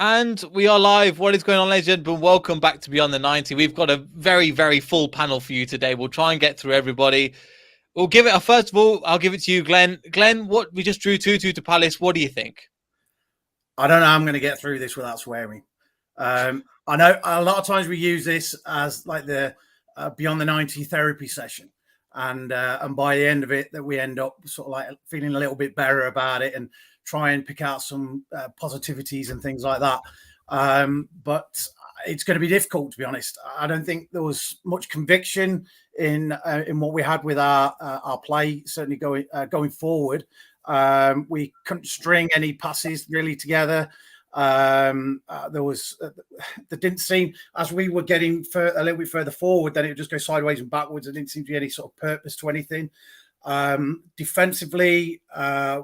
And we are live. What is going on, ladies and gentlemen? Welcome back to Beyond the 90. We've got a very, very full panel for you today. We'll try and get through everybody. We'll give it first of all, I'll give it to you, Glenn. Glenn, what we just drew 2-2 to Palace. What do you think? I don't know how I'm going to get through this without swearing. I know a lot of times we use this as like the Beyond the 90 therapy session. And by the end of it, that we end up sort of like feeling a little bit better about it and try and pick out some positivities and things like that. But it's going to be difficult, to be honest. I don't think there was much conviction in what we had with our play, certainly going forward. We couldn't string any passes really together. There didn't seem, as we were getting a little bit further forward, then it would just go sideways and backwards. There didn't seem to be any sort of purpose to anything. Defensively,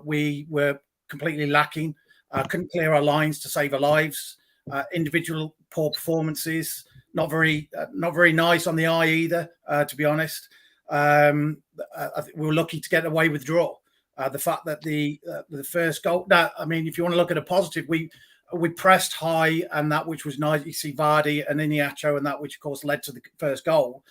we were completely lacking. Couldn't clear our lines to save our lives. Individual poor performances, not very nice on the eye either, to be honest. I think we were lucky to get away with draw. The fact that the first goal, I mean, if you want to look at a positive, we pressed high, and that which was nice. You see Vardy and Iheanacho, and that which of course led to the first goal,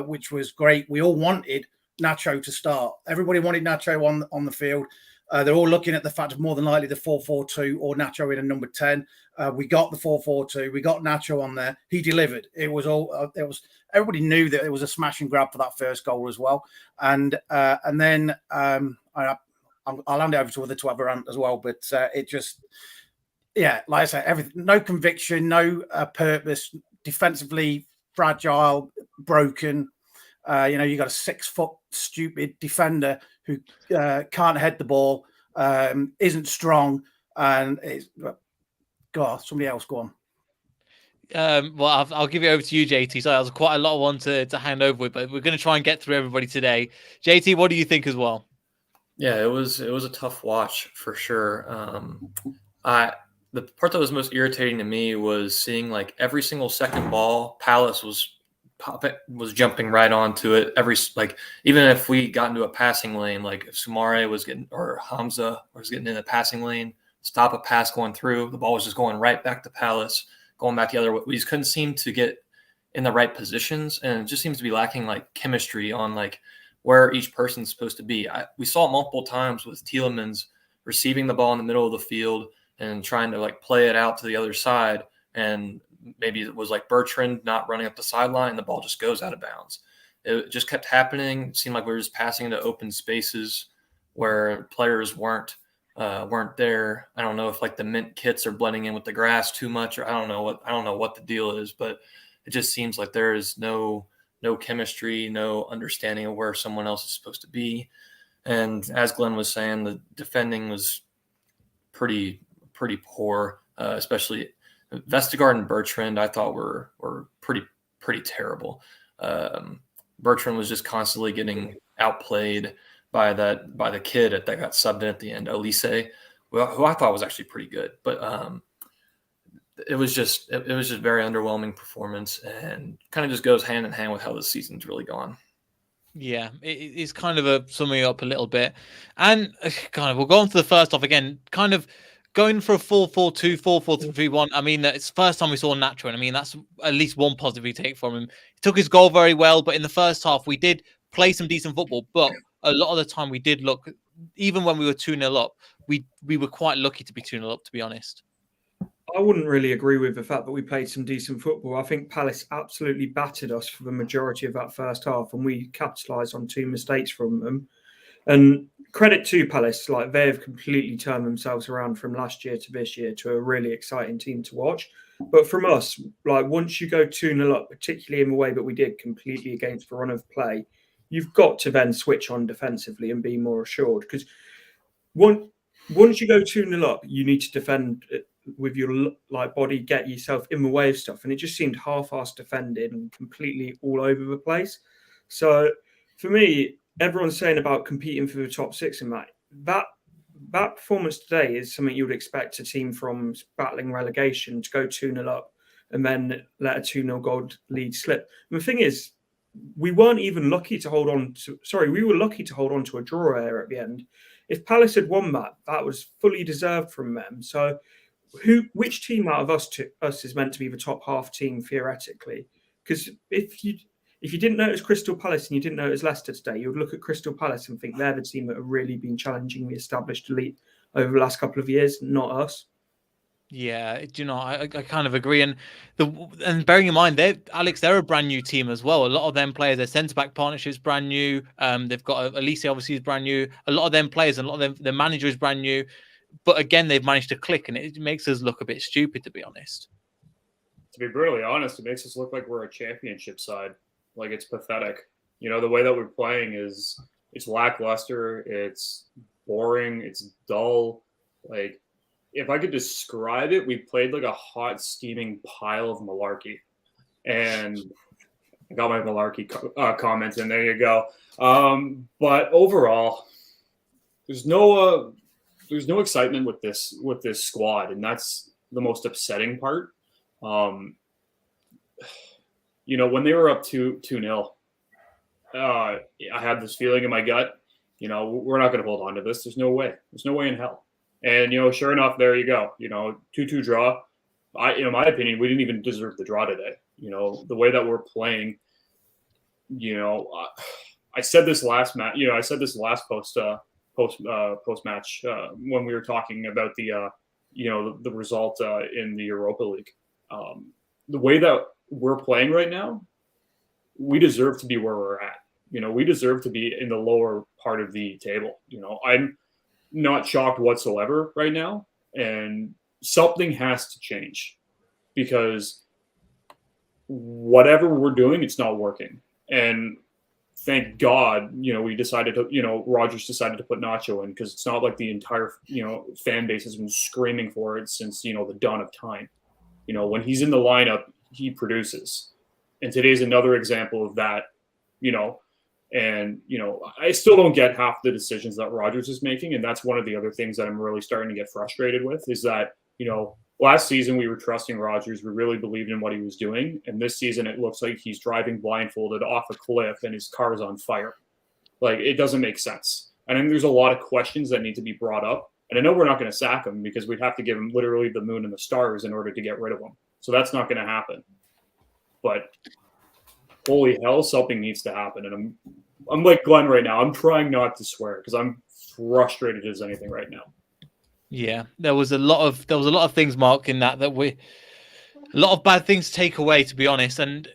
which was great. We all wanted Nacho to start. Everybody wanted Nacho on the field. They're all looking at the fact of more than likely the 4-4-2 or Nacho in a number 10. We got the 4-4-2. We got Nacho on there. He delivered. It was everybody knew that it was a smash and grab for that first goal as well. And then I'll hand it over to other to have a rant as well. But it just, yeah, like I said, everything. No conviction, no purpose. Defensively fragile, broken. You got a 6-foot stupid defender who can't head the ball, isn't strong, and somebody else go on. Well, I'll give it over to you, JT. So that was quite a lot of one to hand over with, but we're going to try and get through everybody today. JT, what do you think as well? Yeah, it was a tough watch for sure. The part that was most irritating to me was seeing like every single second ball, Palace was jumping right onto it. Even if we got into a passing lane, like if Soumare was getting, or Hamza was getting in a passing lane, stop a pass going through, the ball was just going right back to Palace, going back the other way. We just couldn't seem to get in the right positions, and it just seems to be lacking like chemistry on like where each person's supposed to be. We saw it multiple times with Tielemans receiving the ball in the middle of the field and trying to like play it out to the other side, and maybe it was like Bertrand not running up the sideline and the ball just goes out of bounds. It just kept happening. It seemed like we were just passing into open spaces where players weren't there. I don't know if like the mint kits are blending in with the grass too much, or I don't know what the deal is, but it just seems like there is no chemistry, no understanding of where someone else is supposed to be. And as Glenn was saying, the defending was pretty poor, especially Vestergaard and Bertrand. I thought were pretty terrible. Bertrand was just constantly getting outplayed by the kid that got subbed in at the end, Elise, who I thought was actually pretty good, but it was just very underwhelming performance, and kind of just goes hand in hand with how the season's really gone. Yeah, it's kind of summing up a little bit, and kind of we'll go on to the first off again, kind of going for a 4-4-2, 4-4-3-1. I mean, it's the first time we saw Nacho, and I mean that's at least one positive we take from him. He took his goal very well, but in the first half we did play some decent football, but a lot of the time we did look, even when we were 2-0 up, we were quite lucky to be 2-0 up, to be honest. I wouldn't really agree with the fact that we played some decent football. I think Palace absolutely battered us for the majority of that first half, and we capitalised on 2 mistakes from them. And credit to Palace, like they have completely turned themselves around from last year to this year to a really exciting team to watch. But from us, like once you go 2-0 up, particularly in the way that we did completely against the run of play, you've got to then switch on defensively and be more assured. Because once you go 2-0 up, you need to defend with your body, get yourself in the way of stuff. And it just seemed half-assed defended and completely all over the place. So for me, everyone's saying about competing for the top 6 in that performance today is something you would expect a team from battling relegation to go 2-0 up and then let a 2-0 goal lead slip. And the thing is, we weren't even lucky to hold on to. Sorry, we were lucky to hold on to a draw there at the end. If Palace had won that was fully deserved from them. So which team out of us is meant to be the top half team theoretically? Because if you didn't notice Crystal Palace and you didn't notice Leicester today, you would look at Crystal Palace and think they're the team that have really been challenging the established elite over the last couple of years, not us. Yeah, do you know, I kind of agree, and bearing in mind they're a brand new team as well. A lot of them players, their centre back partnership's brand new. They've got Elise obviously is brand new. A lot of them players and a lot of them, their manager is brand new. But again, they've managed to click, and it makes us look a bit stupid, to be honest. To be brutally honest, it makes us look like we're a championship side. Like, it's pathetic. You know, the way that we're playing it's lackluster, it's boring, it's dull. Like, if I could describe it, we played like a hot, steaming pile of malarkey. And I got my malarkey comments in. There you go. But overall, there's no excitement with this squad, and that's the most upsetting part. You know, when they were up 2-0, I had this feeling in my gut, you know, we're not going to hold on to this. There's no way. There's no way in hell. And, you know, sure enough, there you go. You know, 2-2 draw. In my opinion, we didn't even deserve the draw today. You know, the way that we're playing, you know, I said this last match, you know, I said this last post match when we were talking about the, you know, the result in the Europa League. The way that we're playing right now, we deserve to be where we're at. You know, we deserve to be in the lower part of the table. You know, I'm not shocked whatsoever right now, and something has to change because whatever we're doing, it's not working. And thank God, you know, Rodgers decided to put Nacho in, because it's not like the entire, you know, fan base has been screaming for it since, you know, the dawn of time. You know, when he's in the lineup, he produces. And today's another example of that, you know. And, you know, I still don't get half the decisions that Rodgers is making. And that's one of the other things that I'm really starting to get frustrated with, is that, you know, last season we were trusting Rodgers. We really believed in what he was doing. And this season it looks like he's driving blindfolded off a cliff and his car is on fire. Like, it doesn't make sense. And then there's a lot of questions that need to be brought up. And I know we're not going to sack him, because we'd have to give him literally the moon and the stars in order to get rid of him. So that's not going to happen. But holy hell, something needs to happen. And I'm like Glenn right now. I'm trying not to swear because I'm frustrated as anything right now. Yeah, there was a lot of things, Mark, in that a lot of bad things to take away, to be honest. And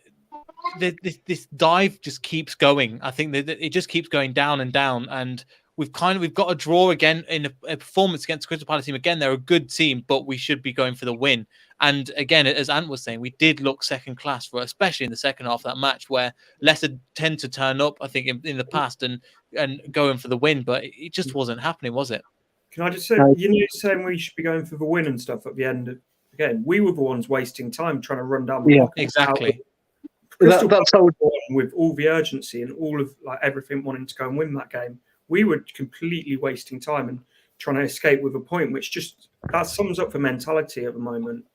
this dive just keeps going. I think that it just keeps going down and down. And we've got a draw again in a performance against Crystal Palace team. Again, they're a good team, but we should be going for the win. And again, as Ant was saying, we did look second class, especially in the second half of that match, where Leicester tend to turn up, I think, in the past and going for the win, but it just wasn't happening, was it? Can I just say, you know, saying we should be going for the win and stuff at the end. Again, we were the ones wasting time trying to run down the clock. Exactly. Crystal Palace with all the urgency and all of like everything wanting to go and win that game. We were completely wasting time and trying to escape with a point, which just that sums up the mentality at the moment.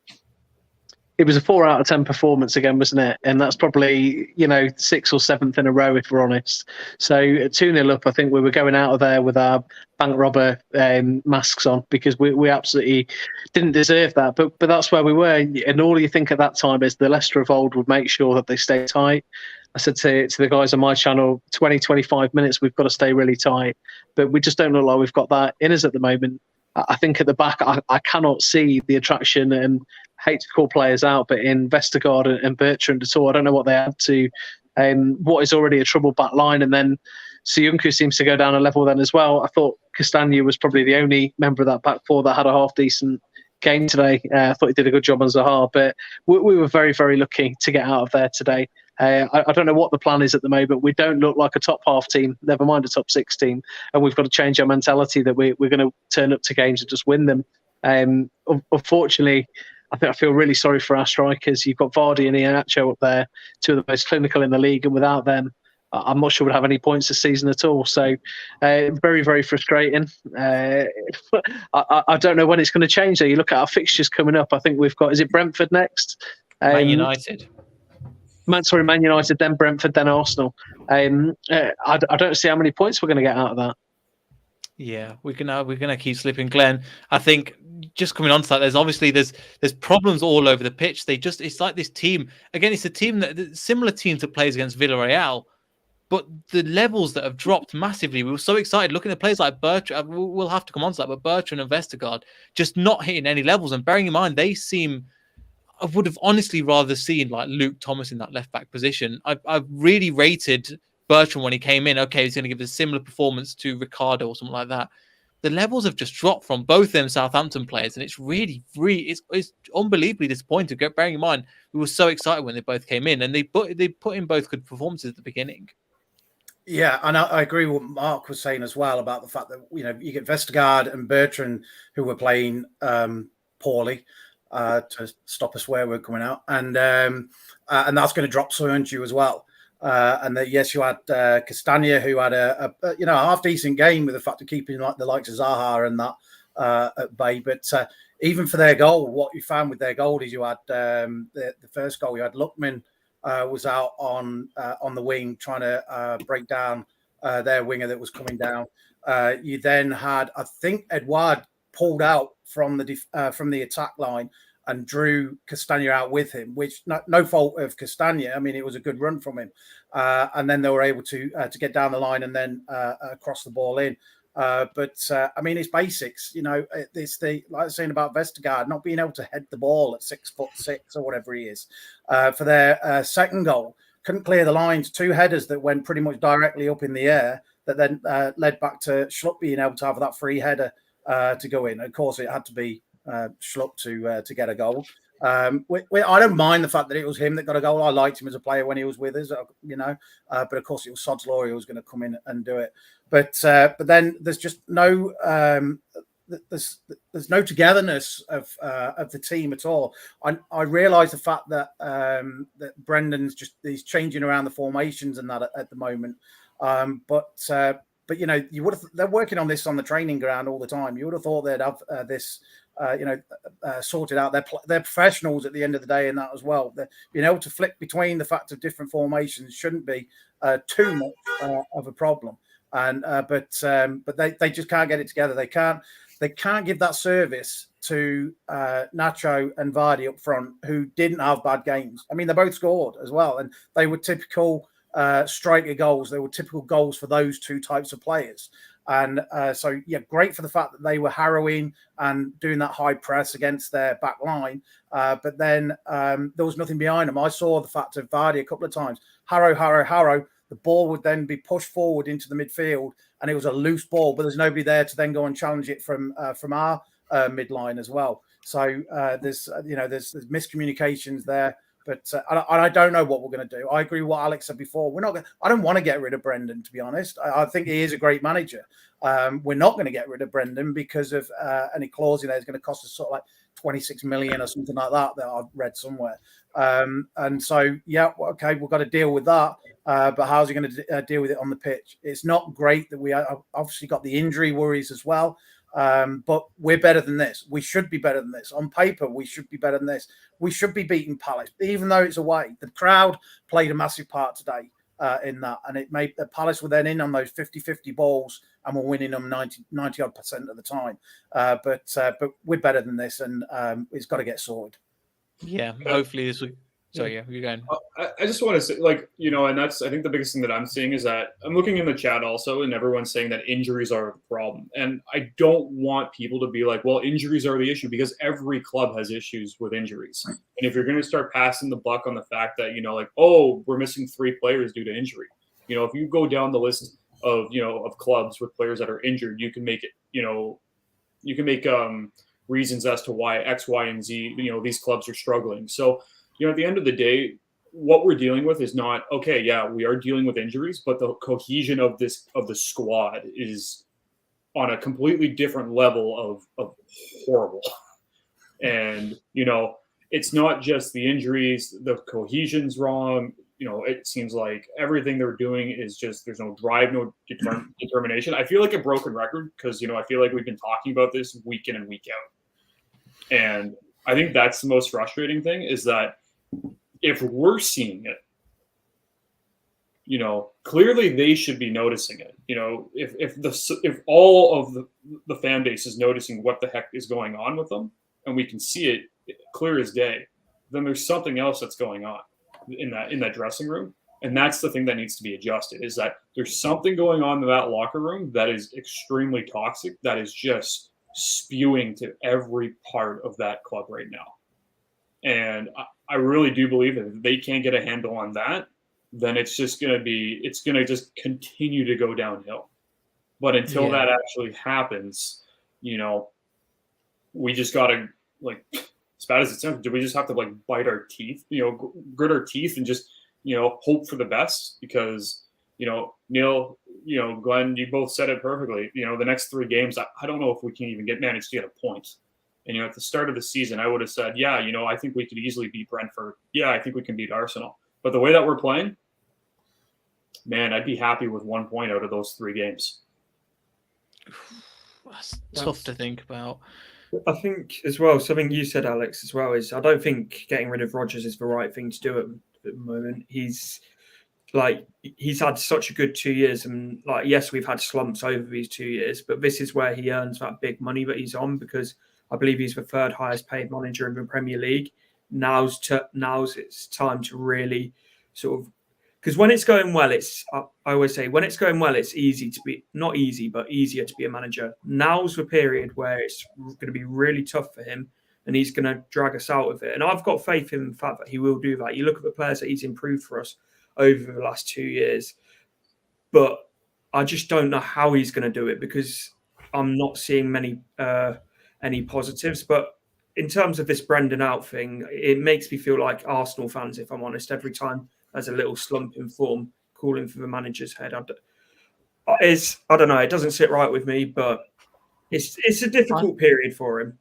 It was a 4 out of 10 performance again, wasn't it? And that's probably, you know, 6th or 7th in a row, if we're honest. So 2-0 up, I think we were going out of there with our bank robber masks on, because we absolutely didn't deserve that. But that's where we were. And all you think at that time is the Leicester of old would make sure that they stay tight. I said to the guys on my channel, 20, 25 minutes, we've got to stay really tight. But we just don't look like we've got that in us at the moment. I think at the back, I cannot see the attraction, and hate to call players out, but in Vestergaard and Bertrand at all, I don't know what they add to what is already a troubled back line. And then Soyuncu seems to go down a level then as well. I thought Castagna was probably the only member of that back four that had a half-decent game today. I thought he did a good job on Zaha, but we were very, very lucky to get out of there today. I don't know what the plan is at the moment. We don't look like a top half team, never mind a top 6 team. And we've got to change our mentality that we're going to turn up to games and just win them. Unfortunately, I feel really sorry for our strikers. You've got Vardy and Iheanacho up there, 2 of the most clinical in the league. And without them, I'm not sure we'd have any points this season at all. So very, very frustrating. I don't know when it's going to change, though. You look at our fixtures coming up. I think we've got, is it Brentford next? Man United. Man United, then Brentford, then Arsenal. I don't see how many points we're going to get out of that. Yeah, we're gonna keep slipping, Glenn. I think just coming on to that, there's problems all over the pitch. It's like this team again. It's a team similar team that plays against Villarreal, but the levels that have dropped massively. We were so excited looking at players like Bertrand. We'll have to come on to that, but Bertrand and Vestergaard just not hitting any levels. And bearing in mind, I would have honestly rather seen like Luke Thomas in that left back position. I really rated Bertrand when he came in. Okay, he's going to give a similar performance to Ricardo or something like that. The levels have just dropped from both them Southampton players, and it's really, it's unbelievably disappointing. Bearing in mind, we were so excited when they both came in, and they put in both good performances at the beginning. Yeah, and I agree with what Mark was saying as well about the fact that you get Vestergaard and Bertrand who were playing poorly to stop a swear word coming out, and that's going to drop Soyuncu as well. And that yes, you had Castagna who had a half decent game with the fact of keeping like the likes of Zaha and that at bay, but even for their goal, what you found with their goal is you had the first goal, you had Luckman. Was out on the wing trying to break down their winger that was coming down. You then had, I think, Edouard pulled out from the attack line and drew Castagna out with him, which no fault of Castagna. I mean, it was a good run from him, and then they were able to get down the line and then cross the ball in. But I mean, it's basics. It's like I was saying about Vestergaard not being able to head the ball at 6'6" or whatever he is. For their second goal, couldn't clear the lines. 2 headers that went pretty much directly up in the air that then led back to Schlupp being able to have that free header to go in. Of course, it had to be Schlupp to get a goal. I don't mind the fact that it was him that got a goal. I liked him as a player when he was with us, but of course it was Sod's Law who was going to come in and do it. But then there's just no there's no togetherness of the team at all. I realise the fact that that Brendan's he's changing around the formations and that at the moment, but you would have they're working on this on the training ground all the time. You would have thought they'd have this. Sorted out. They're professionals at the end of the day in that as well. They're being able to flick between the fact of different formations shouldn't be too much of a problem. And but they just can't get it together. They can't give that service to Nacho and Vardy up front, who didn't have bad games. I mean, they both scored as well, and they were typical striker goals. They were typical goals for those two types of players. And so, yeah, great for the fact that they were harrowing and doing that high press against their back line. But then there was nothing behind them. I saw the fact of Vardy a couple of times. Harrow. The ball would then be pushed forward into the midfield, and it was a loose ball, but there's nobody there to then go and challenge it from our midline as well. So there's miscommunications there. But I don't know what we're going to do. I agree with what Alex said before. I don't want to get rid of Brendan, to be honest. I think he is a great manager. We're not going to get rid of Brendan because of any clause in there is going to cost us sort of like 26 million or something like that I've read somewhere. And so, yeah, okay, we've got to deal with that. But how's he going to deal with it on the pitch? It's not great that we obviously got the injury worries as well. But we're better than this. We should be better than this. On paper, we should be better than this. We should be beating Palace, even though it's away. The crowd played a massive part today in that, and it made the Palace were then in on those 50-50 balls and we're winning them 90% of the time. But we're better than this, and it's got to get sorted. Yeah, hopefully this will. So yeah, you're going. I just want to say, and that's I think the biggest thing that I'm seeing is that I'm looking in the chat also, and everyone's saying that injuries are a problem, and I don't want people to be like, well, injuries are the issue, because every club has issues with injuries, and if you're going to start passing the buck on the fact that we're missing 3 players due to injury, if you go down the list of of clubs with players that are injured, you can make it, you can make reasons as to why X, Y, and Z, these clubs are struggling. So. At the end of the day, what we're dealing with is not okay. Yeah, we are dealing with injuries, but the cohesion of the squad is on a completely different level of horrible. And it's not just the injuries; the cohesion's wrong. It seems like everything they're doing is just there's no drive, no determination. I feel like a broken record because I feel like we've been talking about this week in and week out, and I think that's the most frustrating thing is that. If we're seeing it, clearly they should be noticing it. If all of the fan base is noticing what the heck is going on with them, and we can see it clear as day, then there's something else that's going on in that dressing room. And that's the thing that needs to be adjusted, is that there's something going on in that locker room that is extremely toxic, that is just spewing to every part of that club right now. And I really do believe that if they can't get a handle on that, then it's going to just continue to go downhill. But until that actually happens, we just got to, like, as bad as it sounds, do we just have to like bite our teeth, grit our teeth and just, hope for the best? Because, Neil, Glenn, you both said it perfectly. The next 3 games, I don't know if we can even manage to get a point. And, at the start of the season, I would have said, yeah, I think we could easily beat Brentford. Yeah, I think we can beat Arsenal. But the way that we're playing, man, I'd be happy with 1 point out of those 3 games. That's tough to think about. I think as well, something you said, Alex, as well, is I don't think getting rid of Rodgers is the right thing to do at the moment. He's had such a good 2 years, and yes, we've had slumps over these 2 years, but this is where he earns that big money that he's on, because I believe he's the 3rd highest paid manager in the Premier League. Now's it's time to really sort of, because when it's going well, I always say when it's going well, it's easy to be, not easy, but easier to be a manager. Now's the period where it's going to be really tough for him, and he's going to drag us out of it. And I've got faith in the fact that he will do that. You look at the players that he's improved for us over the last 2 years, but I just don't know how he's going to do it, because I'm not seeing any positives. But in terms of this Brendan out thing, it makes me feel like Arsenal fans, if I'm honest, every time there's a little slump in form, calling for the manager's head. I don't know. It doesn't sit right with me, but it's a difficult period for him.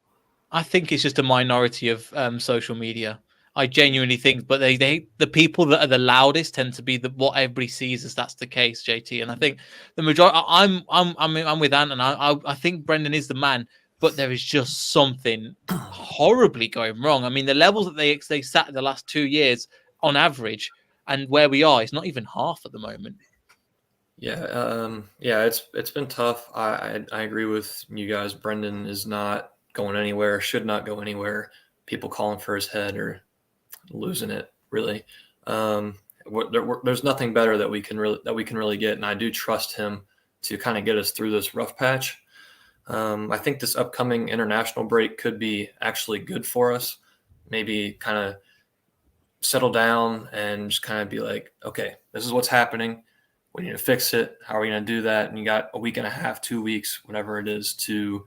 I think it's just a minority of social media. I genuinely think, but the people that are the loudest tend to be what everybody sees as that's the case, JT. And I think the majority. I'm with Ant, and I think Brendan is the man, but there is just something horribly going wrong. I mean, the levels that they sat in the last 2 years on average, and where we are is not even half at the moment. Yeah, it's been tough. I agree with you guys. Brendan is not going anywhere. Should not go anywhere. People calling for his head or losing it, really. There's nothing better that we can really get, and I do trust him to kind of get us through this rough patch. I think this upcoming international break could be actually good for us. Maybe kind of settle down and just kind of be like, okay, this is what's happening. We need to fix it. How are we going to do that? And you got a week and a half, 2 weeks, whatever it is, to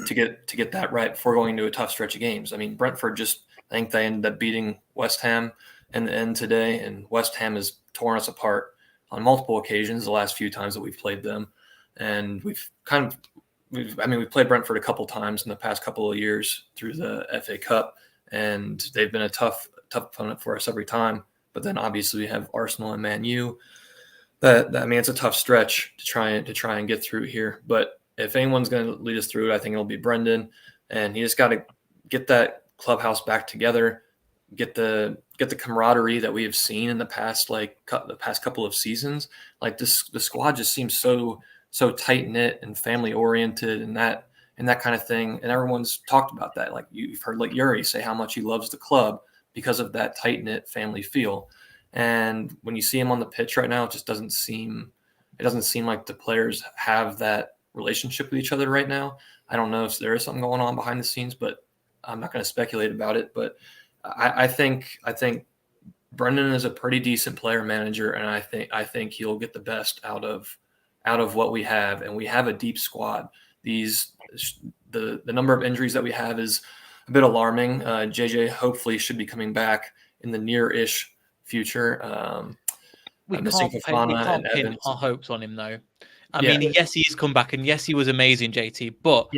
get that right before going into a tough stretch of games. I mean, Brentford I think they ended up beating West Ham in the end today, and West Ham has torn us apart on multiple occasions the last few times that we've played them. And we've played Brentford a couple times in the past couple of years through the FA Cup, and they've been a tough opponent for us every time. But then obviously we have Arsenal and Man U. It's a tough stretch to try and get through here. But if anyone's going to lead us through it, I think it'll be Brendan, and he just got to get that clubhouse back together, get the camaraderie that we have seen in the past couple of seasons. Like the squad just seems so tight knit and family oriented and that kind of thing. And everyone's talked about that. Like you've heard like Yuri say how much he loves the club because of that tight knit family feel. And when you see him on the pitch right now, it just doesn't seem like the players have that relationship with each other right now. I don't know if there is something going on behind the scenes, but I'm not going to speculate about it. But I think Brendan is a pretty decent player manager, and I think he'll get the best out of what we have, and we have a deep squad. The number of injuries that we have is a bit alarming. JJ hopefully should be coming back in the near-ish future. We can't pin our hopes on him, though. I mean, yes, he's come back, and yes, he was amazing, JT. But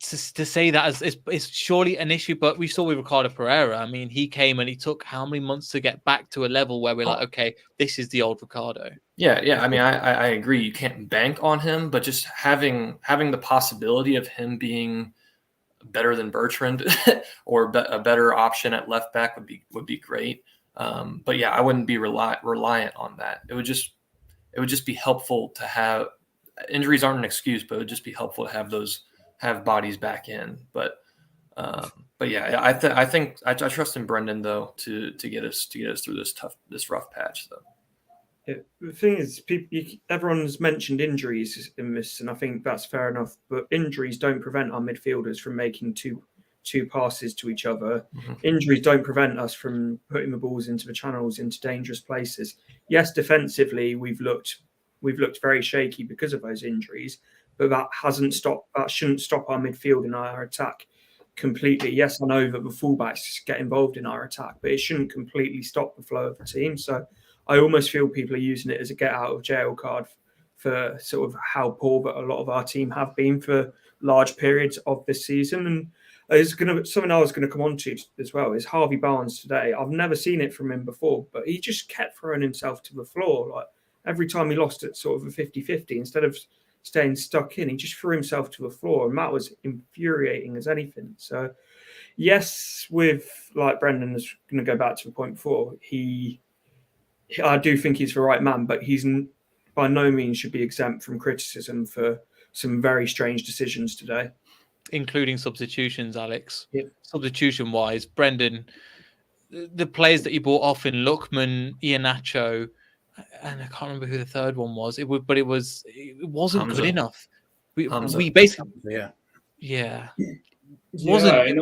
to say that is surely an issue. But we saw with Ricardo Pereira. I mean, he came and he took how many months to get back to a level where we're like, okay, this is the old Ricardo. Yeah. I mean, I agree. You can't bank on him, but just having the possibility of him being better than Bertrand or a better option at left back would be great. But yeah, I wouldn't be reliant on that. It would just it would just be helpful to have injuries aren't an excuse, but it would just be helpful to have bodies back in. But yeah, I think I trust in Brendan though to get us through this rough patch though. Yeah, the thing is, everyone's mentioned injuries in this, and I think that's fair enough. But injuries don't prevent our midfielders from making two passes to each other. Mm-hmm. Injuries don't prevent us from putting the balls into the channels, into dangerous places. Yes, defensively we've looked very shaky because of those injuries, but that shouldn't stop our midfield and our attack completely. Yes, I know that the fullbacks get involved in our attack, but it shouldn't completely stop the flow of the team. So I almost feel people are using it as a get out of jail card for sort of how poor that a lot of our team have been for large periods of this season. And something I was going to come on to as well is Harvey Barnes today. I've never seen it from him before, but he just kept throwing himself to the floor. Like every time he lost it sort of a 50-50, instead of staying stuck in, he just threw himself to the floor. And that was infuriating as anything. So yes, with like Brendan is going to go back to the point before, I do think he's the right man, but he's by no means should be exempt from criticism for some very strange decisions today. Including substitutions, Alex. Yeah. Substitution-wise, Brendan, the players that he brought off in Lookman, Iheanacho, and I can't remember who the third one was. It wasn't Hamza. good enough. Hamza. We basically, Yeah. wasn't.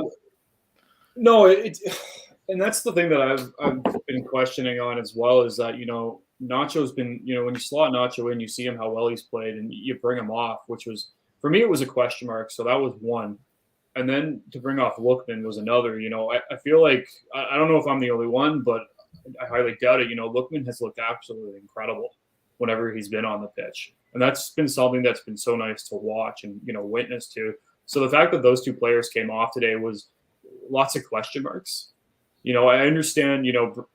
No, and that's the thing that I've been questioning on as well is that Nacho's been when you slot Nacho in, you see him how well he's played, and you bring him off, which was. For me, it was a question mark, so that was one. And then to bring off Lookman was another. I feel like, I don't know if I'm the only one, but I highly doubt it. Lookman has looked absolutely incredible whenever he's been on the pitch. And that's been something that's been so nice to watch and, witness to. So the fact that those two players came off today was lots of question marks. I understand,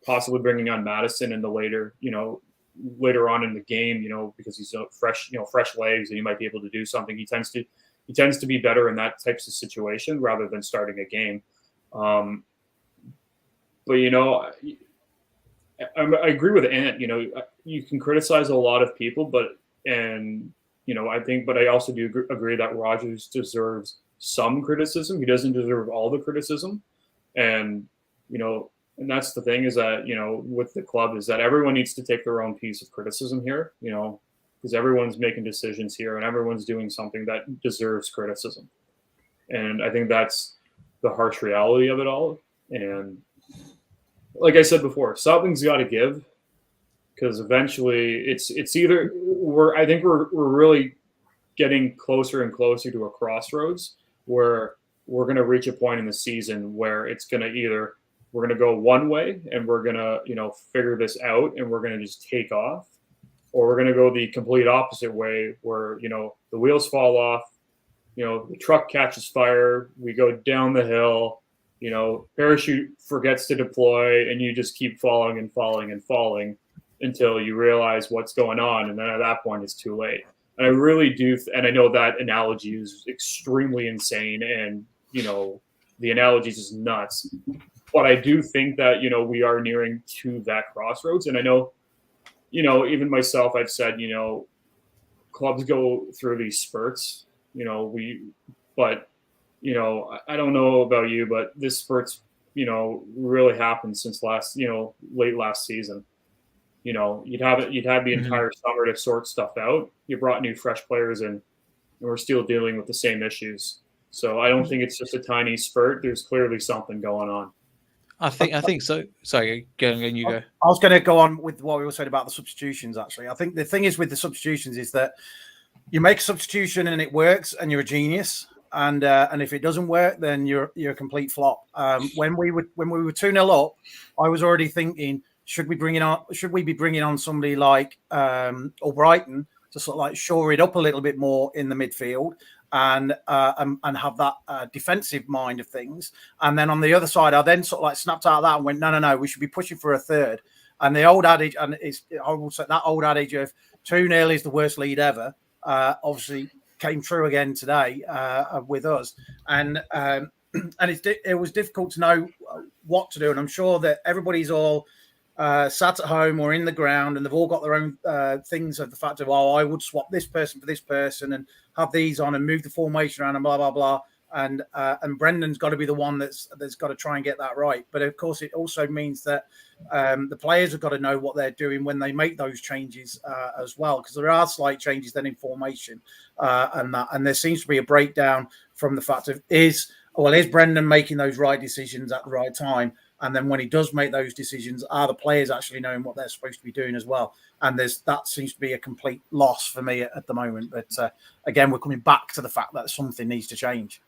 possibly bringing on Madison in the later on in the game, because he's fresh legs and he might be able to do something. He tends to be better in that types of situation rather than starting a game. But I agree with Ant. You can criticize a lot of people, but I also do agree that Rodgers deserves some criticism. He doesn't deserve all the criticism, and And that's the thing is that, with the club is that everyone needs to take their own piece of criticism here, because everyone's making decisions here and everyone's doing something that deserves criticism. And I think that's the harsh reality of it all. And like I said before, something's got to give, because eventually it's either I think we're really getting closer and closer to a crossroads where we're going to reach a point in the season where it's going to either we're going to go one way and we're going to, figure this out and we're going to just take off, or we're going to go the complete opposite way where, the wheels fall off, the truck catches fire, we go down the hill, parachute forgets to deploy, and you just keep falling and falling and falling until you realize what's going on. And then at that point, it's too late. And I really do. And I know that analogy is extremely insane. And, the analogy is just nuts. But I do think that, we are nearing to that crossroads. And I know, even myself, I've said, clubs go through these spurts, but I don't know about you, but this spurts, really happened since late last season. You'd have the entire summer to sort stuff out. You brought new fresh players in, and we're still dealing with the same issues. So I don't think it's just a tiny spurt. There's clearly something going on. I think so. Sorry, go. I was going to go on with what we were saying about the substitutions. Actually, I think the thing is with the substitutions is that you make a substitution and it works, and you're a genius. And if it doesn't work, then you're a complete flop. When we were 2-0 up, I was already thinking, should we be bringing on somebody like Albrighton to sort of like shore it up a little bit more in the midfield and have that defensive mind of things. And then on the other side, I then sort of like snapped out of that and went, no, we should be pushing for a third. And the old adage, and I will say that old adage of 2-0 is the worst lead ever, obviously came true again today with us. And it was difficult to know what to do. And I'm sure that everybody's all sat at home or in the ground, and they've all got their own things of the fact of, oh, I would swap this person for this person and have these on and move the formation around and blah, blah, blah. And Brendan's got to be the one that's got to try and get that right. But of course, it also means that the players have got to know what they're doing when they make those changes as well, because there are slight changes then in formation, and there seems to be a breakdown from the fact of is Brendan making those right decisions at the right time, and then when he does make those decisions, are the players actually knowing what they're supposed to be doing as well? And that seems to be a complete loss for me at the moment. But again, we're coming back to the fact that something needs to change.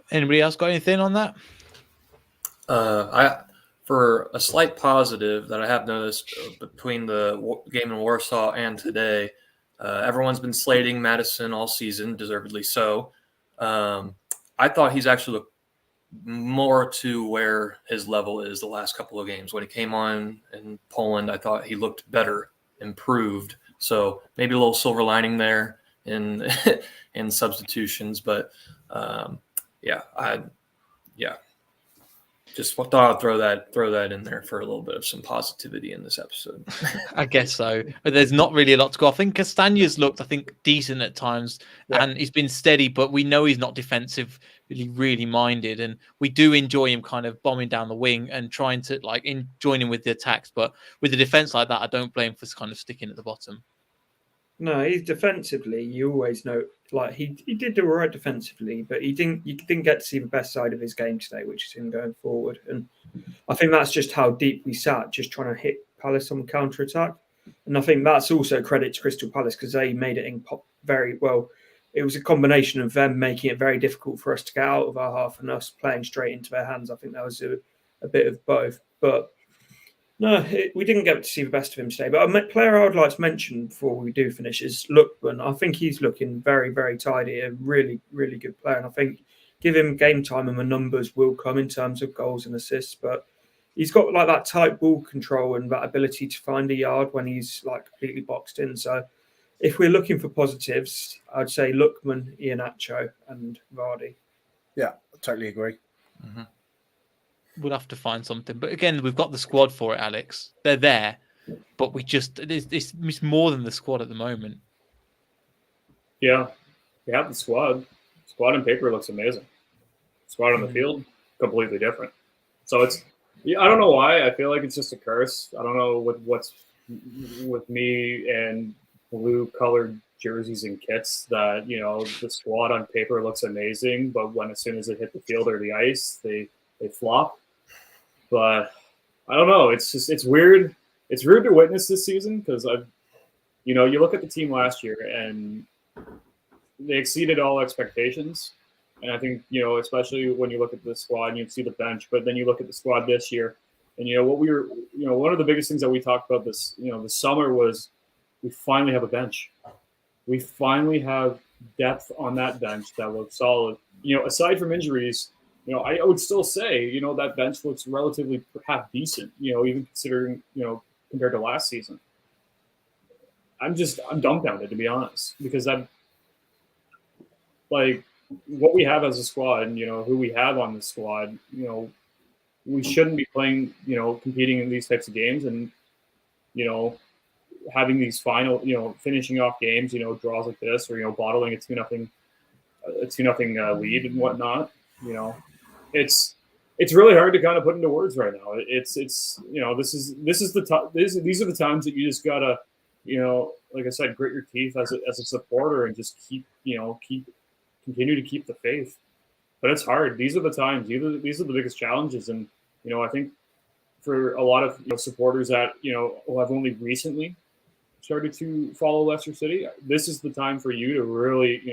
Anybody else got anything on that? For a slight positive that I have noticed between the game in Warsaw and today, everyone's been slating Madison all season, deservedly so. I thought he's actually looked more to where his level is the last couple of games. When he came on in Poland, I thought he looked better, improved. So maybe a little silver lining there in in substitutions, but just thought I'd throw that in there for a little bit of some positivity in this episode. I guess so. But there's not really a lot to go. I think Castagna's looked, decent at times, and he's been steady, but we know he's not defensively really minded, and we do enjoy him kind of bombing down the wing and trying to joining with the attacks. But with a defense like that, I don't blame him for kind of sticking at the bottom. No, he's defensively. You always know, he did do all right defensively, but you didn't get to see the best side of his game today, which is him going forward. And I think that's just how deep we sat, just trying to hit Palace on counter attack. And I think that's also credit to Crystal Palace because they made it in pop very well. It was a combination of them making it very difficult for us to get out of our half and us playing straight into their hands. I think that was a bit of both, but. No, we didn't get to see the best of him today. But a player I would like to mention before we do finish is Lookman. I think he's looking very, very tidy, a really, really good player. And I think give him game time and the numbers will come in terms of goals and assists. But he's got that tight ball control and that ability to find a yard when he's completely boxed in. So if we're looking for positives, I'd say Lookman, Iheanacho and Vardy. Yeah, I totally agree. Mm-hmm. We'll have to find something. But again, we've got the squad for it, Alex. They're there. But it's more than the squad at the moment. Yeah. We have the squad. Squad on paper looks amazing. Squad on the field, completely different. So I don't know why. I feel like it's just a curse. I don't know what's with me and blue-colored jerseys and kits that, the squad on paper looks amazing, but as soon as it hit the field or the ice, they flop. But I don't know. It's weird. It's weird to witness this season because you look at the team last year and they exceeded all expectations. And I think, especially when you look at the squad and you see the bench, but then you look at the squad this year and, one of the biggest things that we talked about this summer was we finally have a bench. We finally have depth on that bench that looks solid. Aside from injuries, I would still say, that bench looks relatively half decent, even considering, compared to last season. I'm dumbfounded, to be honest, because what we have as a squad and, who we have on the squad, we shouldn't be playing, competing in these types of games and, having these final, finishing off games, draws like this or, bottling a 2-0 lead and whatnot, It's really hard to kind of put into words right now. These are the times that you just gotta, like I said, grit your teeth as a supporter and just continue to keep the faith. But it's hard. These are the times. These are the biggest challenges, and I think for a lot of supporters that who have only recently started to follow Leicester City, this is the time for you to really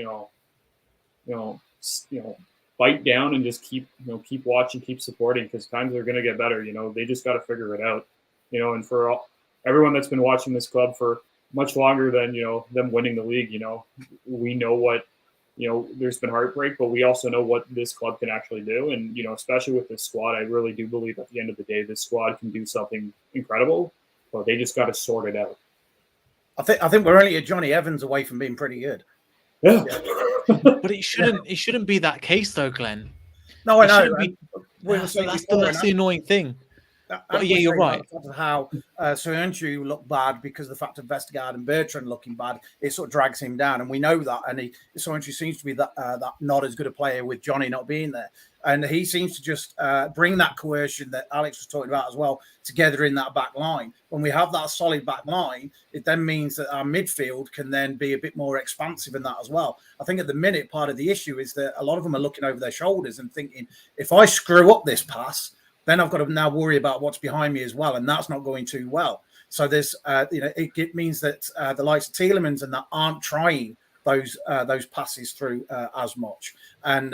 bite down and just keep watching, keep supporting because times are going to get better. They just got to figure it out. And for everyone that's been watching this club for much longer than them winning the league, we know what there's been heartbreak, but we also know what this club can actually do. And especially with this squad, I really do believe at the end of the day, this squad can do something incredible. But they just got to sort it out. I think we're only a Johnny Evans away from being pretty good. Yeah. But it shouldn't be that case though, Glenn. No, I know. That's the annoying thing. But yeah, you're right. How Soyuncu looked bad because of the fact of Vestergaard and Bertrand looking bad, it sort of drags him down, and we know that. And Soyuncu seems to be that not as good a player with Johnny not being there, and he seems to just bring that coercion that Alex was talking about as well together in that back line. When we have that solid back line, it then means that our midfield can then be a bit more expansive in that as well. I think at the minute, part of the issue is that a lot of them are looking over their shoulders and thinking, if I screw up this pass, then I've got to now worry about what's behind me as well, and that's not going too well. So there's, it means that the likes of Tielemans and that aren't trying those passes through as much. And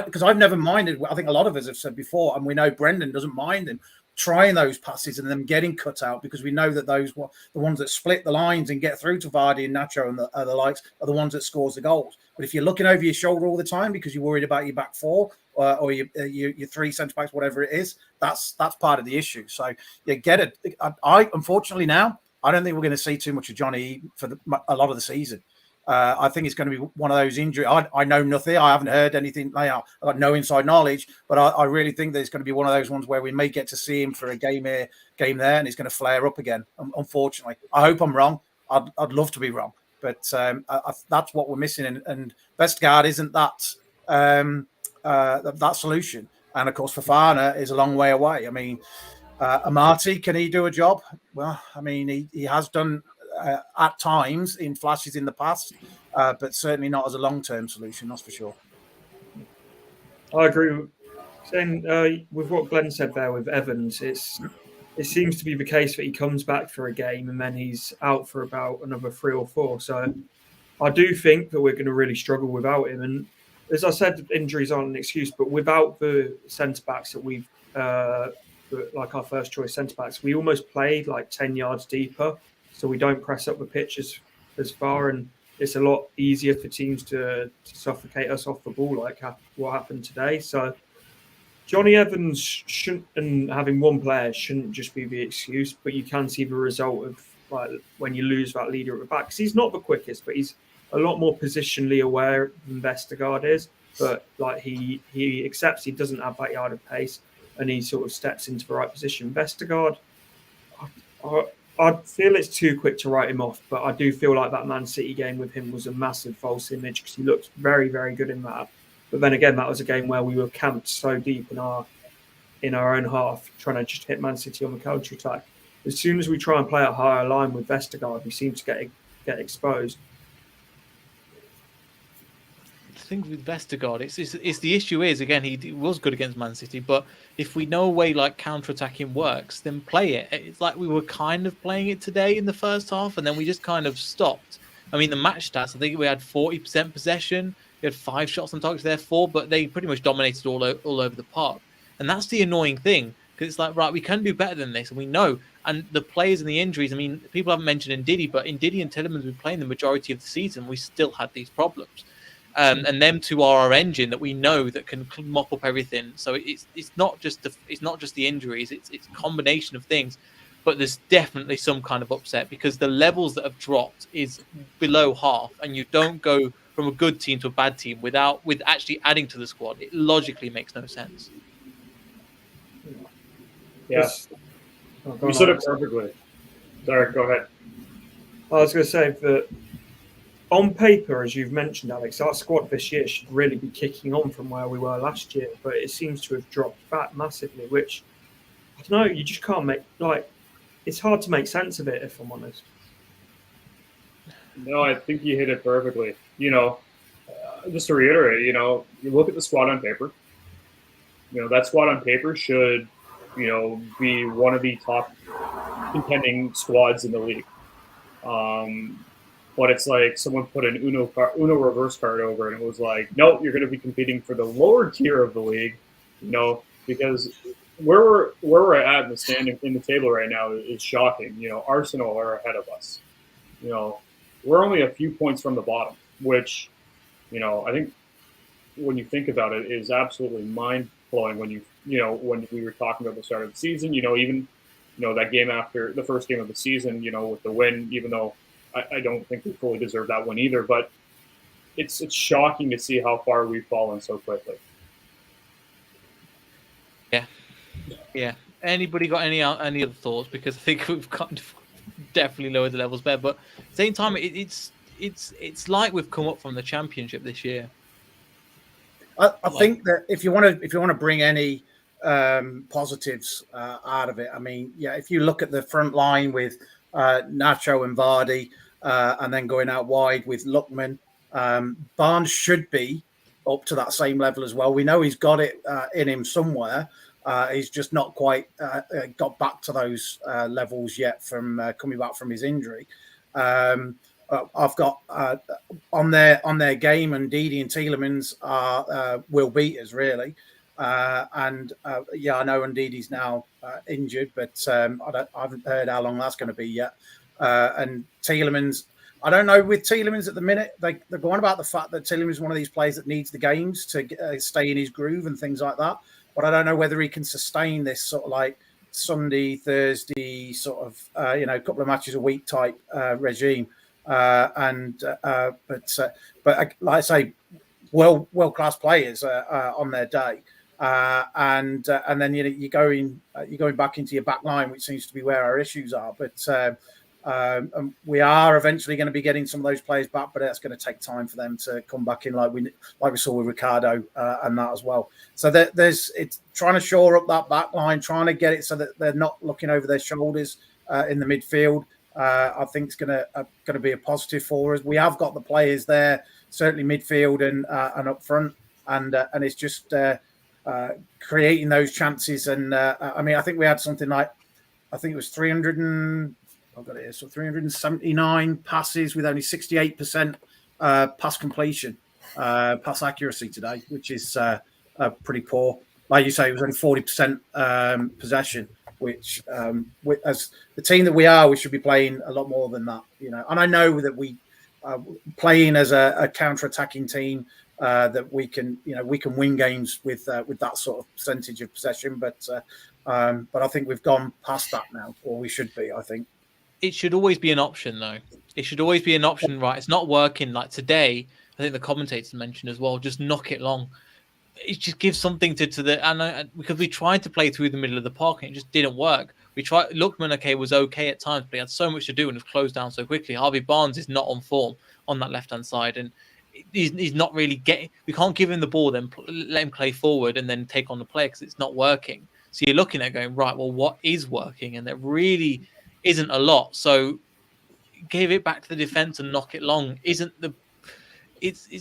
because I've never minded, I think a lot of us have said before, and we know Brendan doesn't mind them trying those passes and them getting cut out, because we know that those the ones that split the lines and get through to Vardy and Nacho and the likes are the ones that scores the goals. But if you're looking over your shoulder all the time because you're worried about your back four or your three centre backs, whatever it is, that's part of the issue. So you get it. I unfortunately now I don't think we're going to see too much of Johnny for a lot of the season. I think it's going to be one of those injuries. I know nothing. I haven't heard anything. I've got no inside knowledge, but I really think that it's going to be one of those ones where we may get to see him for a game here, game there, and it's going to flare up again. Unfortunately, I hope I'm wrong. I'd love to be wrong, but that's what we're missing. And Vestergaard isn't that solution. And of course, Fofana is a long way away. I mean, Amati, can he do a job? Well, I mean, he has done. At times in flashes in the past, but certainly not as a long-term solution, that's for sure. I agree with what Glenn said there with Evans. It seems to be the case that he comes back for a game and then he's out for about another 3 or 4. So I do think that we're going to really struggle without him. And as I said, injuries aren't an excuse, but without the centre-backs that we've like our first choice centre-backs, we almost played like 10 yards deeper. So we don't press up the pitch as far, and it's a lot easier for teams to suffocate us off the ball, like what happened today. So Johnny Evans shouldn't, and having one player shouldn't just be the excuse, but you can see the result of like when you lose that leader at the back. Because he's not the quickest, but he's a lot more positionally aware than Vestergaard is. But like he accepts he doesn't have that yard of pace, and he sort of steps into the right position. Vestergaard, I feel it's too quick to write him off, but I do feel like that Man City game with him was a massive false image because he looked very, very good in that. But then again, that was a game where we were camped so deep in our own half, trying to just hit Man City on the counter attack. As soon as we try and play a higher line with Vestergaard, we seem to get exposed. The thing with Vestergaard, it's the issue is, again, he was good against Man City, but if we know a way like counter-attacking works, then play it. It's like we were kind of playing it today in the first half, and then we just kind of stopped. I mean, the match stats, I think we had 40% possession. We had 5 shots on target, there 4, but they pretty much dominated all over the park. And that's the annoying thing, because it's like, right, we can do better than this, and we know. And the players and the injuries, I mean, people haven't mentioned Ndidi, but Ndidi and Tielemans have been playing the majority of the season. We still had these problems. And them two are our engine that we know that can mop up everything. So it's not just the injuries; it's a combination of things. But there's definitely some kind of upset because the levels that have dropped is below half, and you don't go from a good team to a bad team with actually adding to the squad. It logically makes no sense. Yes, you said it perfectly. Sorry, go ahead. I was going to say that. On paper, as you've mentioned, Alex, our squad this year should really be kicking on from where we were last year, but it seems to have dropped back massively, which, I don't know, you just can't it's hard to make sense of it, if I'm honest. No, I think you hit it perfectly. Just to reiterate, you look at the squad on paper. That squad on paper should, be one of the top contending squads in the league. But it's like someone put an Uno reverse card over, and it was like, nope, you're going to be competing for the lower tier of the league, because where we're at in the standing in the table right now is shocking. Arsenal are ahead of us. We're only a few points from the bottom, which, I think when you think about it, is absolutely mind blowing. When when we were talking about the start of the season, even that game after the first game of the season, with the win, even though. I don't think we fully deserve that one either, but it's shocking to see how far we've fallen so quickly. Yeah. Anybody got any other thoughts? Because I think we've kind of definitely lowered the levels there. But at the same time, it's like we've come up from the championship this year. I think that if you want to bring any positives out of it, I mean, yeah, if you look at the front line with Nacho and Vardy, and then going out wide with Lookman, Barnes should be up to that same level as well. We know he's got it in him somewhere. He's just not quite got back to those levels yet from coming back from his injury. I've got on their game, and Didi and Tielemans are will beaters really, and yeah, I know Ndidi's now injured, but I haven't heard how long that's going to be yet. And Tielemans, I don't know with Tielemans at the minute. They're going about the fact that Tielemans is one of these players that needs the games to stay in his groove and things like that. But I don't know whether he can sustain this sort of like Sunday, Thursday sort of a couple of matches a week type regime. But like I say, world class players on their day, and then you're going back into your back line, which seems to be where our issues are. But we are eventually going to be getting some of those players back, but that's going to take time for them to come back in, like we saw with Ricardo and that as well. So it's trying to shore up that back line, trying to get it so that they're not looking over their shoulders in the midfield. I think it's going to be a positive for us. We have got the players there, certainly midfield and up front, and it's just creating those chances. And I mean, I think we had something like, I think it was 379 passes with only 68% pass completion, pass accuracy today, which is pretty poor. Like you say, it was only 40% possession, which as the team that we are, we should be playing a lot more than that, And I know that we playing as a counter-attacking team, that we can win games with that sort of percentage of possession, but I think we've gone past that now, or we should be. I think it should always be an option, though. It should always be an option, right? It's not working. Like today, I think the commentators mentioned as well, just knock it long. It just gives something to the because we tried to play through the middle of the park and it just didn't work. We tried. Lookman, was okay at times, but he had so much to do and was closed down so quickly. Harvey Barnes is not on form on that left hand side, and he's not really getting. We can't give him the ball, then let him play forward and then take on the play because it's not working. So you're looking at going, right, well, what is working? And there really isn't a lot. So give it back to the defense and knock it long. It's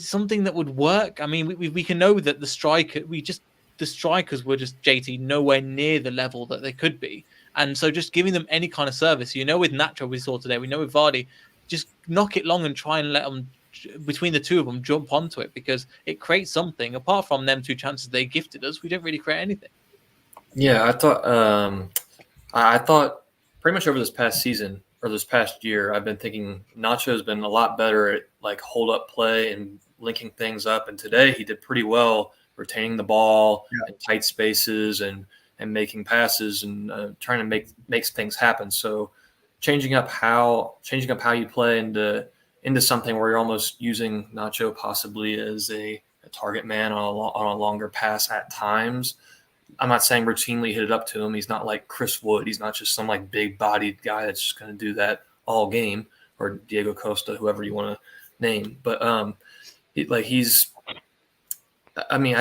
something that would work. I mean, we can know that the strikers were just, JT, nowhere near the level that they could be. And so just giving them any kind of service, with Nacho we saw today, we know with Vardy, just knock it long and try and let them, between the two of them, jump onto it, because it creates something. Apart from them two chances they gifted us, we didn't really create anything. Yeah, I thought pretty much over this past season or this past year, I've been thinking Nacho's been a lot better at like hold up play and linking things up. And today he did pretty well retaining the ball in tight spaces and making passes and trying to make things happen. So changing up how you play into something where you're almost using Nacho possibly as a target man on a longer pass at times. I'm not saying routinely hit it up to him. He's not like Chris Wood. He's not just some like big bodied guy that's just going to do that all game, or Diego Costa, whoever you want to name. But I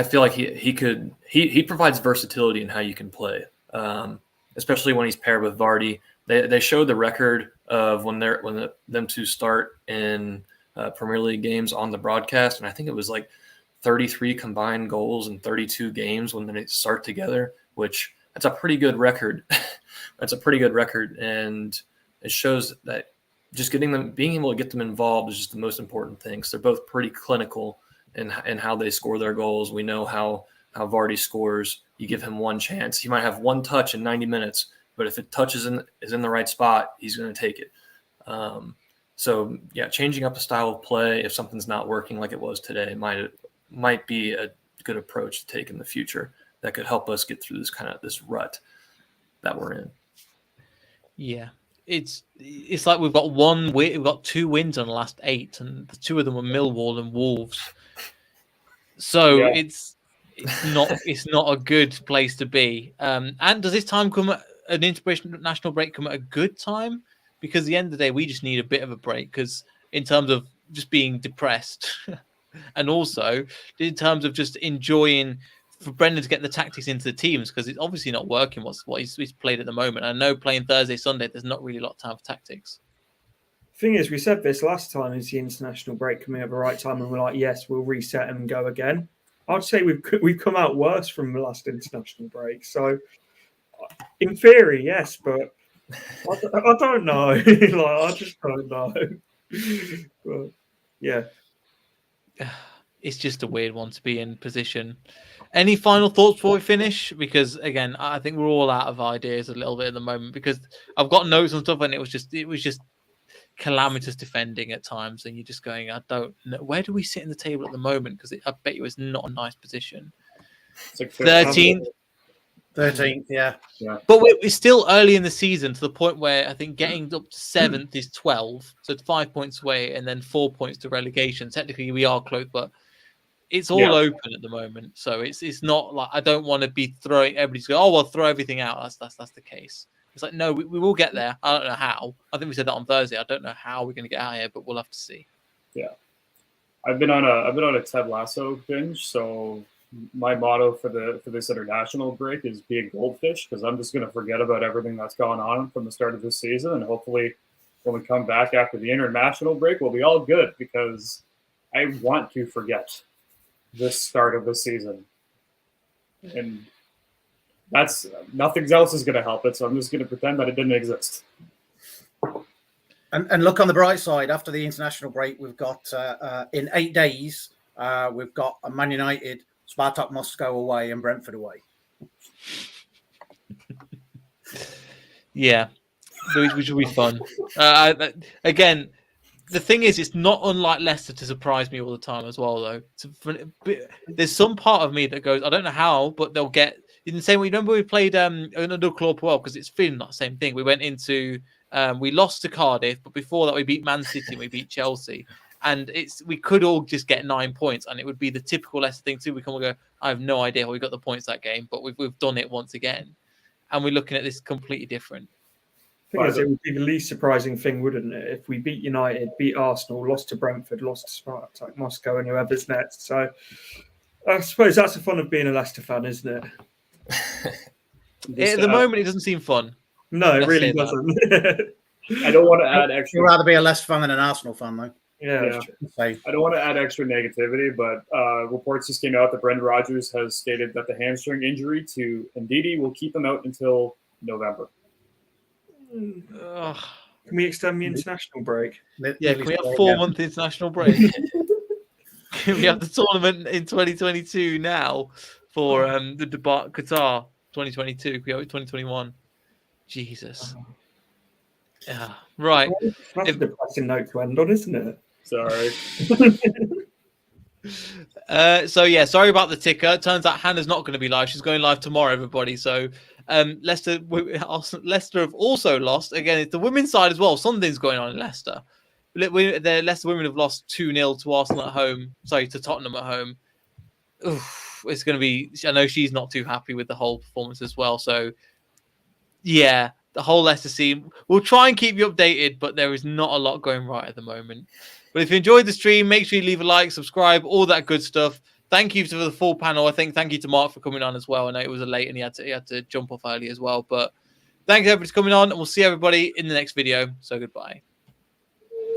feel like he provides versatility in how you can play, especially when he's paired with Vardy. They showed the record of when them two start in Premier League games on the broadcast, and I think it was like 33 combined goals in 32 games when they start together, which that's a pretty good record. That's a pretty good record. And it shows that just being able to get them involved is just the most important thing. So they're both pretty clinical in how they score their goals. We know how Vardy scores. You give him one chance. He might have one touch in 90 minutes, but if it is in the right spot, he's going to take it. So yeah, changing up the style of play if something's not working like it was today might be a good approach to take in the future that could help us get through this rut that we're in. Yeah, it's like we've got we've got 2 wins on the last 8, and the 2 of them were Millwall and Wolves. So it's it's not a good place to be. And does this time come at an international break come at a good time? Because at the end of the day, we just need a bit of a break. Because in terms of just being depressed, and also in terms of just enjoying for Brendan to get the tactics into the teams, because it's obviously not working. What he's played at the moment. I know playing Thursday, Sunday, there's not really a lot of time for tactics. Thing is, we said this last time: is the international break coming at the right time? And we're like, yes, we'll reset and go again. I'd say we've come out worse from the last international break. So, in theory, yes, but I don't know. Like, I just don't know. But, yeah, it's just a weird one to be in position. Any final thoughts before we finish? Because again, I think we're all out of ideas a little bit at the moment. Because I've got notes and stuff, and it was just calamitous defending at times, and you're just going, I don't know, where do we sit in the table at the moment? Because I bet you it's not a nice position. It's like 13th. 13th, yeah. But we're still early in the season to the point where I think getting up to 7th is 12, so it's 5 points away, and then 4 points to relegation. Technically, we are close, but it's all open at the moment. So it's not like I don't want to be throwing everybody's go, oh, well, throw everything out. That's the case. It's like, no, we will get there. I don't know how. I think we said that on Thursday. I don't know how we're going to get out of here, but we'll have to see. Yeah, I've been on a Ted Lasso binge. So my motto for this international break is be a goldfish, because I'm just going to forget about everything that's gone on from the start of this season, and hopefully, when we come back after the international break, we'll be all good, because I want to forget this start of the season, and that's nothing else is going to help it. So I'm just going to pretend that it didn't exist. And look on the bright side. After the international break, we've got in 8 days, we've got a Man United, Spartak Moscow away, and Brentford away. Yeah, which will be fun. Again, the thing is, it's not unlike Leicester to surprise me all the time as well, though. There's some part of me that goes, I don't know how, but they'll get in the same way. Remember we played another club well, because it's feeling that same thing. We went into we lost to Cardiff, but before that we beat Man City and we beat Chelsea, and we could all just get 9 points, and it would be the typical Leicester thing too. We come and go, I have no idea how we got the points that game, but we've done it once again, and we're looking at this completely different. I think it would be the least surprising thing, wouldn't it, if we beat United, beat Arsenal, lost to Brentford, lost to Spartak Moscow, and whoever's next. So I suppose that's the fun of being a Leicester fan, isn't it? At the moment, it doesn't seem fun. No, it really doesn't. I don't want to add extra. You'd rather be a Leicester fan than an Arsenal fan, though. Yeah. I don't want to add extra negativity, but reports just came out that Brendan Rodgers has stated that the hamstring injury to Ndidi will keep him out until November. Ugh. Can we extend the international break? Yeah, can we have 4 month international break? Can we have the tournament in 2022 now for the Qatar 2022? Can we have it 2021? Jesus. Yeah, right. That's a depressing note to end on, isn't it? Sorry. So yeah, sorry about the ticker. It turns out Hannah's not going to be live. She's going live tomorrow, everybody. So Leicester have also lost. Again, it's the women's side as well. Something's going on in Leicester. The Leicester women have lost 2-0 to Arsenal at home. Sorry, to Tottenham at home. Oof, it's going to be... I know she's not too happy with the whole performance as well. So yeah, the whole Leicester scene. We'll try and keep you updated, but there is not a lot going right at the moment. But if you enjoyed the stream, make sure you leave a like, subscribe, all that good stuff. Thank you to the full panel. Thank you to Mark for coming on as well. I know it was late and he had to jump off early as well. But thanks everybody for coming on, and we'll see everybody in the next video. So goodbye.